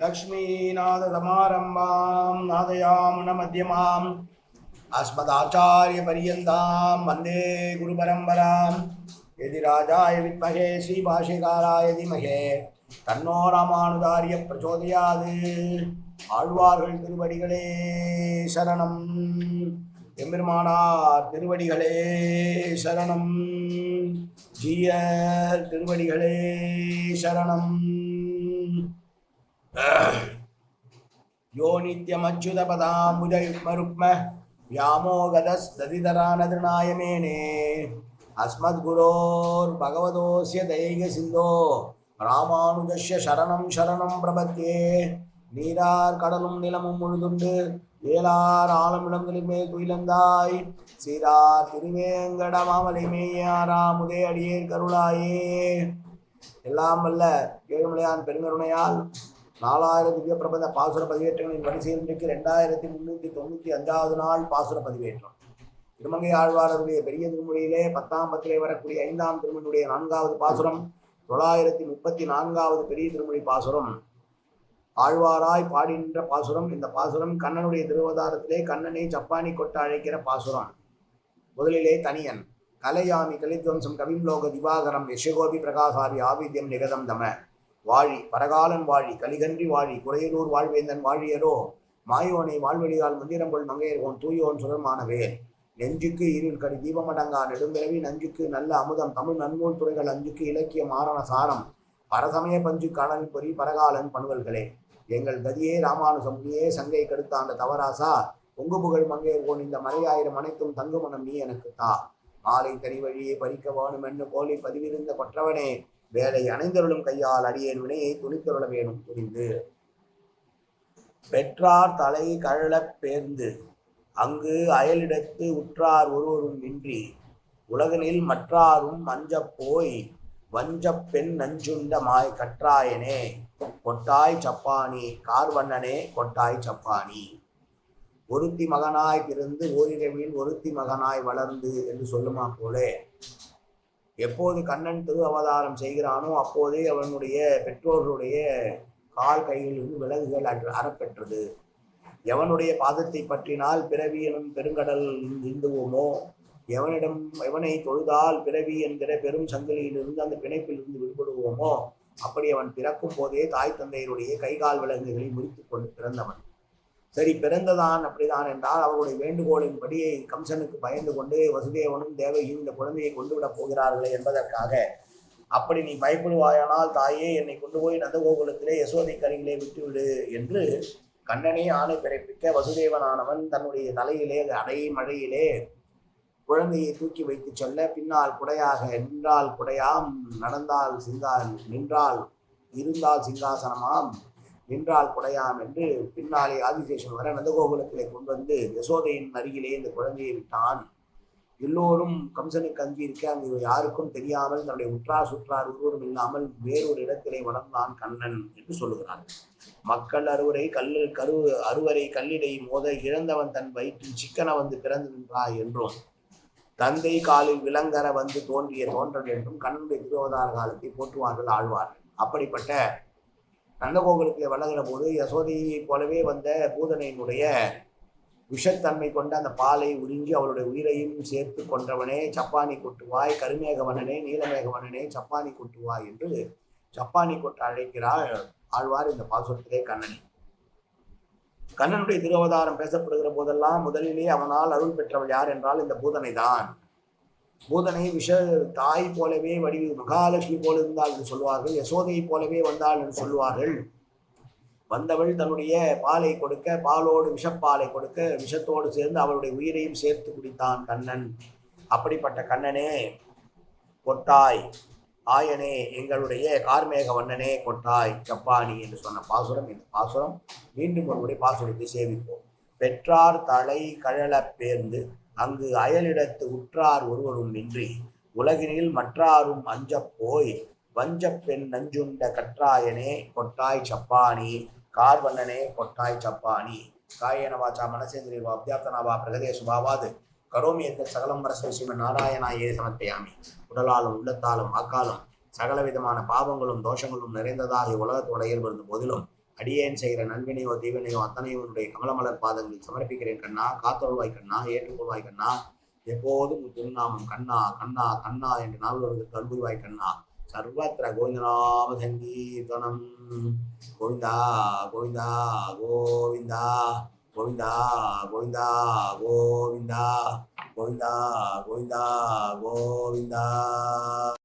लक्ष्मीनाथसमारम्भां नादयामुनमध्यमाम् अस्मदाचार्यपर्यन्तां वन्दे गुरुपरम्परां यदि राजाय विद्महे श्रीभाष्यकाराय धीमहि तन्नो रामानुजार्य प्रचोदयात् ஆழ்வார்கள் திருவடிகளே சரணம் எம்பெருமானார் திருவடிகளே சரணம் ஜீயர் திருவடிகளே சரணம் यो नित्यमच्युतपदाम्बुजयुग्मरुक्म व्यामोगदस्तदितरानतृणायमेने अस्मद्गुरोर्भगवतोऽस्य दैकसिन्धो रामानुजस्य शरणं शरणं प्रपद्ये நீரார் கடலும் நிலமும் முழுதுண்டு ஏலார் ஆலமிடங்களில் மேல் துயிலந்தாய் சீரார் திருவேங்கட மாமலை மேயாராமுதே அடியேர் கருளாயே. எல்லாம் வல்ல ஏழுமலையான் பெருங்கருணையால் 4000 திவ்ய பிரபந்த பாசுர பதிவேற்றங்களின் வரிசையில் இன்றைக்கு 2395வது நாள் பாசுர பதிவேற்றம். திருமங்கை ஆழ்வாருடைய பெரிய திருமொழியிலே 10ஆம் பத்திலே வரக்கூடிய 5ஆம் திருமொழியுடைய 4வது பாசுரம் 934வது பெரிய திருமொழி பாசுரம். ஆழ்வாராய் பாடின்ற பாசுரம். இந்த பாசுரம் கண்ணனுடைய திருவதாரத்திலே கண்ணனை சப்பானி கொட்ட அழைக்கிற பாசுரம். முதலிலே தனியன் கலையாமி கலித்வம்சம் கவிம்லோக திவாகரம் யசகோபி பிரகாசாரி ஆவித்யம் நிகதம் தம வாழி பரகாலன் வாழி கலிகன்றி வாழி குறையலூர் வாழ்வேந்தன் வாழியரோ மாயோனை வாழ்வெளியால் முந்திரம்பொல் மங்கையர்கோன் தூயோன் சுடர்மானவே நெஞ்சுக்கு இருள் கடி தீபமடங்கா நெடும்பிறவி நஞ்சுக்கு நல்ல அமுதம் தமிழ் நன்மூல் துறைகள் அஞ்சுக்கு இலக்கிய மாரண சாரம் பரசமய பஞ்சு கடல் பொறி பரகாலன் பணுவல்களே எங்கள் கதியே ராமானுசமுனியே சங்கை கடுத்தாண்ட தவராசா பொங்கு புகழ் மங்கையர்கோன் இந்த மலையாயிரம் அனைத்தும் தங்குமனம் நீ எனக்கு தா மாலை தனி வழியை பறிக்க வேணும் என்று கோலை பதிவிருந்த கொற்றவனே வேலை அணைந்தருளும் கையால் அடியேன் வினையை துணித்தருள வேணும் துணிந்து பெற்றார் தலை கழலப் பேர்ந்து அங்கு அயலிடத்து உற்றார் ஒருவரும் இன்றி உலகனில் மற்றாரும் அஞ்சப் போய் வஞ்ச பெண் நஞ்சுண்ட மாய் கற்றாயனே கொட்டாய் சப்பானி கார்வண்ணனே கொட்டாய் சப்பானி. ஒருத்தி மகனாய் பிறந்து ஓரிரவில் ஒருத்தி மகனாய் வளர்ந்து என்று சொல்லுமா போலே எப்போது கண்ணன் திரு அவதாரம் செய்கிறானோ அப்போதே அவனுடைய பெற்றோர்களுடைய கால் கையிலிருந்து விலகுகள் அறப்பெற்றது. எவனுடைய பாதத்தை பற்றினால் பிறவி எனும் பெருங்கடல் இந்துவோமோ எவனை தொழுதால் பிறவி என்கிற பெரும் சங்கிலியிலிருந்து அந்த பிணைப்பிலிருந்து விடுபடுவோமோ அப்படி அவன் பிறக்கும் போதே தாய் தந்தையருடைய கைகால் விலங்குகளை முறித்து கொண்டு பிறந்தவன். சரி, பிறந்ததான் அப்படிதான் என்றால் அவர்களுடைய வேண்டுகோளின்படி கம்சனுக்கு பயந்து கொண்டு வசுதேவனும் தேவகியும் இந்த குழந்தையை கொண்டு விடப் போகிறார்களே என்பதற்காக அப்படி நீ பயப்படுவாயானால் தாயே என்னை கொண்டு போய் நந்தகோகுலத்திலே யசோதை கருகிலே விட்டுவிடு என்று கண்ணனே ஆணை பிறப்பிக்க வசுதேவனானவன் தன்னுடைய தலையிலே அடை மழையிலே குழந்தையை தூக்கி வைத்து சொல்ல பின்னால் குடையாக நின்றால் குடையாம் நடந்தால் நின்றால் இருந்தால் சிங்காசனமாம் நின்றால் குடையாம் என்று பின்னாலே ஆதிசேஷன் வர நந்தகோகுலத்திலே கொண்டு வந்து யசோதையின் அருகிலே இந்த குழந்தையை விட்டான். எல்லோரும் கம்சனுக்கு அஞ்சி இருக்க அங்கு யாருக்கும் தெரியாமல் தன்னுடைய உற்றார் சுற்றார் ஒருவரும் இல்லாமல் வேறொரு இடத்திலே வளர்ந்தான் கண்ணன் என்று சொல்லுகிறார். மக்கள் அறுவரை கல்லிடை மோத இழந்தவன் தன் வயிற்றில் சிக்கன வந்து பிறந்து நின்றாய் என்றும் தந்தை காலில் விலங்கர வந்து தோன்றிய தோன்றல் என்றும் கண்ணனுடைய திருவதார காலத்தை போற்றுவார்கள் ஆழ்வார்கள். அப்படிப்பட்ட நந்தகோகுலத்திலே வளர்கிற போது யசோதையை போலவே வந்த பூதனையினுடைய விஷத்தன்மை கொண்ட அந்த பாலை உறிஞ்சி அவளுடைய உயிரையும் சேர்த்து கொன்றவனே சப்பானி கொட்டுவாய் கருமேகவனனே நீலமேகவனனே சப்பானி கொட்டுவாய் என்று சப்பானி கொட்ட அழைக்கிறார் ஆழ்வார் இந்த பாசுரத்திலே கண்ணனை. கண்ணனுடைய திருவதாரம் பேசப்படுகிற போதெல்லாம் முதலிலே அவனால் அருள் பெற்றவள் யார் என்றால் இந்த பூதனை தான். பூதனை தாய் போலவே வடிவு மகாலட்சுமி போல இருந்தாள் என்று சொல்வார்கள். யசோதையை போலவே வந்தாள் என்று சொல்வார்கள். வந்தவள் தன்னுடைய பாலை கொடுக்க பாலோடு விஷப்பாலை கொடுக்க விஷத்தோடு சேர்ந்து அவளுடைய உயிரையும் சேர்த்து குடித்தான் கண்ணன். அப்படிப்பட்ட கண்ணனே கொட்டாய் ஆயனே எங்களுடைய கார்மேக வண்ணனே கொட்டாய் சப்பானி என்று சொன்ன பாசுரம் இந்த பாசுரம். மீண்டும் ஒருவருடைய பாசுரத்தை சேவிப்போம். பெற்றார் தலை கழல பேர்ந்து அங்கு அயலிடத்து உற்றார் ஒருவரும் இன்றி உலகினில் மற்றாரும் அஞ்சப் போய் வஞ்ச பெண் நஞ்சுண்ட கற்றாயனே கொட்டாய் சப்பானி கார்வண்ணனே கொட்டாய் சப்பானி. காயேன வாச்சா மனசேந்திரியர்வா அத்தியாப்தனாவா பிரகதேசுபாவாது கரோமி எத்த சகலம் வரஸ்மை ஸ்ரீமன் நாராயணாயே சமர்ப்பயாமி. உடலாலும் உள்ளத்தாலும் வாக்காலும் சகல விதமான பாவங்களும் தோஷங்களும் நிறைந்ததாக உலகத்தோட இயல்பு போதிலும் அடியேன் செய்கிற நன்வினையோ தீவினையோ அத்தனையும் உன்னுடைய கமலமலர் பாதங்களில் சமர்ப்பிக்கிறேன் கண்ணா. காத்தொழுவாய் கண்ணா, ஏற்றுக்கொள்வாய் கண்ணா. எப்போதும் திருநாமம் கண்ணா கண்ணா கண்ணா என்று நால்வருக்கு அன்புரிவாய் கண்ணா. சர்வத்திர கோவிந்தநாம சங்கீர்த்தனம். கோவிந்தா கோவிந்தா கோவிந்தா கோவிந்தா கோவிந்தா கோவிந்தா கோவிந்தா கோவிந்தா கோவிந்தா.